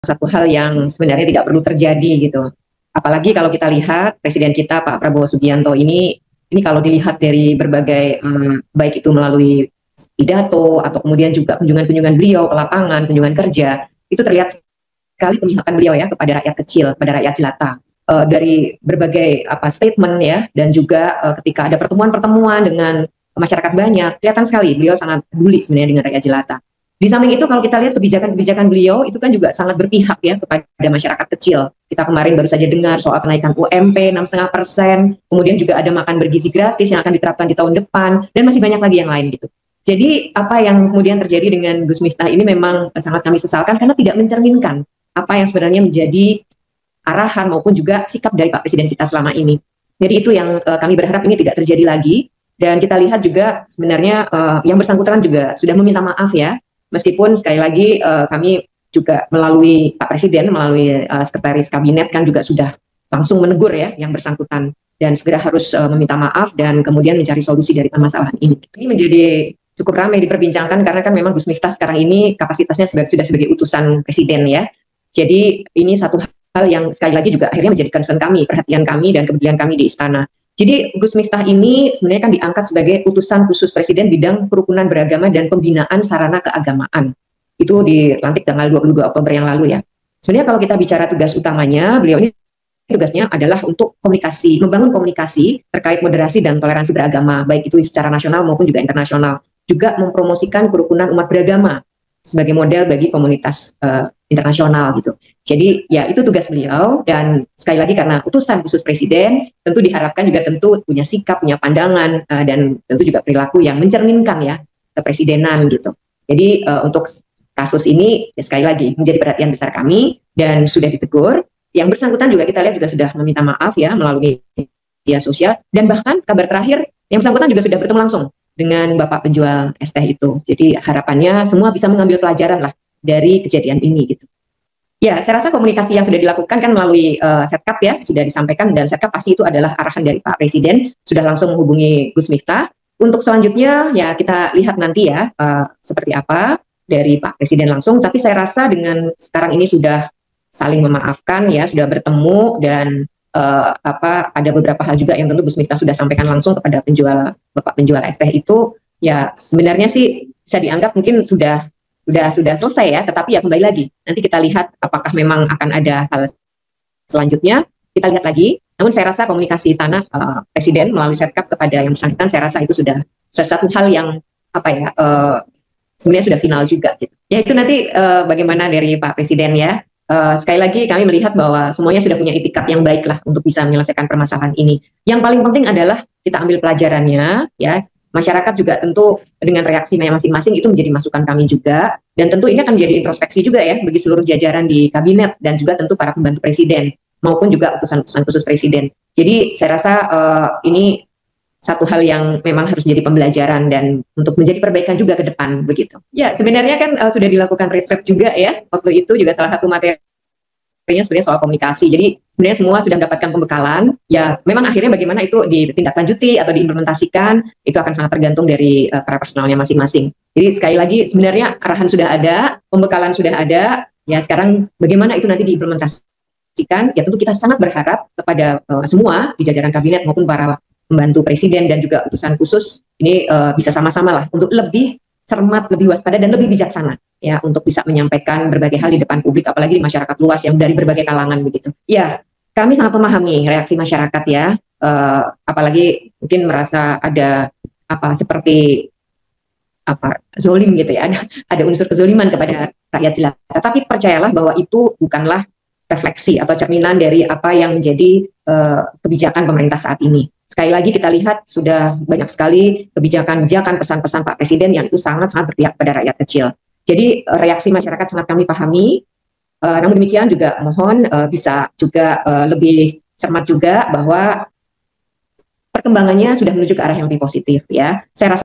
satu hal yang sebenarnya tidak perlu terjadi gitu. Apalagi kalau kita lihat Presiden kita Pak Prabowo Subianto ini kalau dilihat dari berbagai baik itu melalui pidato atau kemudian juga kunjungan-kunjungan beliau ke lapangan, kunjungan kerja, itu terlihat sekali pemihakan beliau ya kepada rakyat kecil, kepada rakyat jelata. Dari berbagai statement ya, dan juga ketika ada pertemuan-pertemuan dengan masyarakat banyak, kelihatan sekali beliau sangat peduli sebenarnya dengan rakyat jelata. Di samping itu kalau kita lihat kebijakan-kebijakan beliau itu kan juga sangat berpihak ya kepada masyarakat kecil. Kita kemarin baru saja dengar soal kenaikan UMP 6,5%, kemudian juga ada makan bergizi gratis yang akan diterapkan di tahun depan, dan masih banyak lagi yang lain gitu. Jadi apa yang kemudian terjadi dengan Gus Miftah ini memang sangat kami sesalkan karena tidak mencerminkan apa yang sebenarnya menjadi arahan maupun juga sikap dari Pak Presiden kita selama ini. Jadi itu yang kami berharap ini tidak terjadi lagi. Dan kita lihat juga sebenarnya yang bersangkutan juga sudah meminta maaf ya. Meskipun sekali lagi kami juga melalui Pak Presiden, melalui Sekretaris Kabinet kan juga sudah langsung menegur ya yang bersangkutan. Dan segera harus meminta maaf dan kemudian mencari solusi dari permasalahan ini. Ini menjadi cukup ramai diperbincangkan karena kan memang Gus Miftah sekarang ini kapasitasnya sudah sebagai utusan Presiden ya. Jadi ini satu hal yang sekali lagi juga akhirnya menjadi concern kami, perhatian kami dan kepedulian kami di istana. Jadi Gus Miftah ini sebenarnya kan diangkat sebagai utusan khusus Presiden bidang kerukunan beragama dan pembinaan sarana keagamaan. Itu dilantik tanggal 22 Oktober yang lalu ya. Sebenarnya kalau kita bicara tugas utamanya, beliau ini tugasnya adalah untuk komunikasi, membangun komunikasi terkait moderasi dan toleransi beragama, baik itu secara nasional maupun juga internasional. Juga mempromosikan kerukunan umat beragama sebagai model bagi komunitas internasional gitu. Jadi ya itu tugas beliau, dan sekali lagi karena utusan khusus Presiden tentu diharapkan juga tentu punya sikap, punya pandangan dan tentu juga perilaku yang mencerminkan ya kepresidenan gitu. Jadi untuk kasus ini ya sekali lagi menjadi perhatian besar kami dan sudah ditegur. Yang bersangkutan juga kita lihat juga sudah meminta maaf ya melalui media sosial, dan bahkan kabar terakhir yang bersangkutan juga sudah bertemu langsung dengan Bapak penjual es teh itu. Jadi harapannya semua bisa mengambil pelajaran lah dari kejadian ini gitu. Ya, saya rasa komunikasi yang sudah dilakukan kan melalui Setkap ya, sudah disampaikan, dan Setkap pasti itu adalah arahan dari Pak Presiden, sudah langsung menghubungi Gus Miftah. Untuk selanjutnya ya kita lihat nanti ya seperti apa dari Pak Presiden langsung, tapi saya rasa dengan sekarang ini sudah saling memaafkan ya, sudah bertemu, dan ada beberapa hal juga yang tentu Gus Miftah sudah sampaikan langsung kepada Bapak penjual es teh itu, ya sebenarnya sih bisa dianggap mungkin sudah selesai ya, tetapi ya kembali lagi nanti kita lihat apakah memang akan ada hal selanjutnya, kita lihat lagi. Namun saya rasa komunikasi istana Presiden melalui Setkap kepada yang bersangkutan, saya rasa itu sudah satu hal yang sebenarnya sudah final juga gitu. Ya itu nanti bagaimana dari Pak Presiden ya. Sekali lagi kami melihat bahwa semuanya sudah punya itikat yang baik lah untuk bisa menyelesaikan permasalahan ini. Yang paling penting adalah kita ambil pelajarannya ya. Masyarakat juga tentu dengan reaksinya masing-masing itu menjadi masukan kami juga, dan tentu ini akan menjadi introspeksi juga ya bagi seluruh jajaran di kabinet dan juga tentu para pembantu Presiden maupun juga utusan-utusan khusus Presiden. Jadi saya rasa ini satu hal yang memang harus menjadi pembelajaran dan untuk menjadi perbaikan juga ke depan begitu. Ya sebenarnya kan sudah dilakukan retreat juga ya, waktu itu juga salah satu materinya sebenarnya soal komunikasi. Jadi sebenarnya semua sudah mendapatkan pembekalan. Ya memang akhirnya bagaimana itu ditindaklanjuti atau diimplementasikan itu akan sangat tergantung dari para personalnya masing-masing. Jadi sekali lagi sebenarnya arahan sudah ada, pembekalan sudah ada. Ya sekarang bagaimana itu nanti diimplementasikan? Ya tentu kita sangat berharap kepada semua di jajaran kabinet maupun para pembantu Presiden dan juga utusan khusus ini bisa sama-sama lah untuk lebih cermat, lebih waspada dan lebih bijaksana ya untuk bisa menyampaikan berbagai hal di depan publik, apalagi di masyarakat luas yang dari berbagai kalangan begitu. Ya, kami sangat memahami reaksi masyarakat ya, apalagi mungkin merasa ada seperti zolim gitu ya, ada unsur kezoliman kepada rakyat jelata. Tapi percayalah bahwa itu bukanlah refleksi atau cerminan dari apa yang menjadi kebijakan pemerintah saat ini. Sekali lagi kita lihat sudah banyak sekali kebijakan-kebijakan, pesan-pesan Pak Presiden yang itu sangat-sangat berpihak pada rakyat kecil. Jadi reaksi masyarakat sangat kami pahami, namun demikian juga mohon bisa juga lebih cermat juga bahwa perkembangannya sudah menuju ke arah yang lebih positif ya. Saya rasa